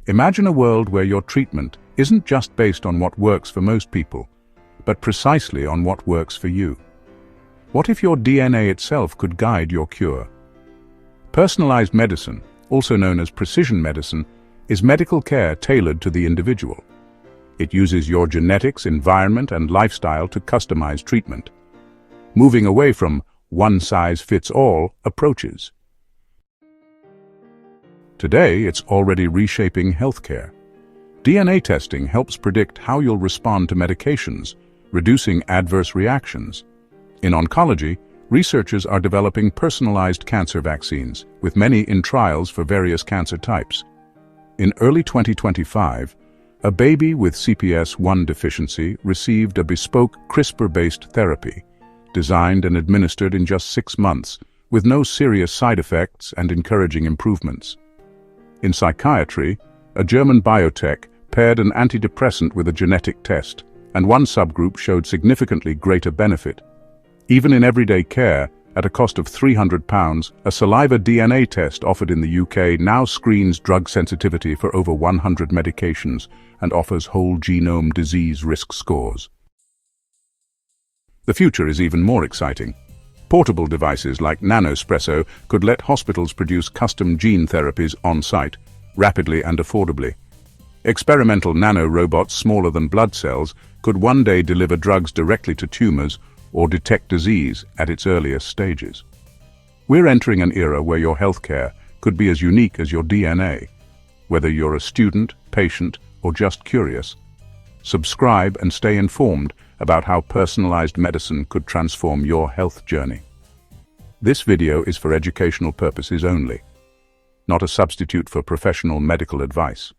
Imagine a world where your treatment isn't just based on what works for most people, but precisely on what works for you. What if your DNA itself could guide your cure? Personalized medicine, also known as precision medicine, is medical care tailored to the individual. It uses your genetics, environment, and lifestyle to customize treatment, moving away from one-size-fits-all approaches. Today, it's already reshaping healthcare. DNA testing helps predict how you'll respond to medications, reducing adverse reactions. In oncology, researchers are developing personalized cancer vaccines, with many in trials for various cancer types. In early 2025, a baby with CPS1 deficiency received a bespoke CRISPR-based therapy, designed and administered in just 6 months, with no serious side effects and encouraging improvements. In psychiatry, a German biotech paired an antidepressant with a genetic test, and one subgroup showed significantly greater benefit. Even in everyday care, at a cost of £300, a saliva DNA test offered in the UK now screens drug sensitivity for over 100 medications and offers whole genome disease risk scores. The future is even more exciting. Portable devices like NanoSpresso could let hospitals produce custom gene therapies on-site, rapidly and affordably. Experimental nanorobots smaller than blood cells could one day deliver drugs directly to tumors or detect disease at its earliest stages. We're entering an era where your healthcare could be as unique as your DNA. Whether you're a student, patient, or just curious, subscribe and stay informed about how personalized medicine could transform your health journey. This video is for educational purposes only, not a substitute for professional medical advice.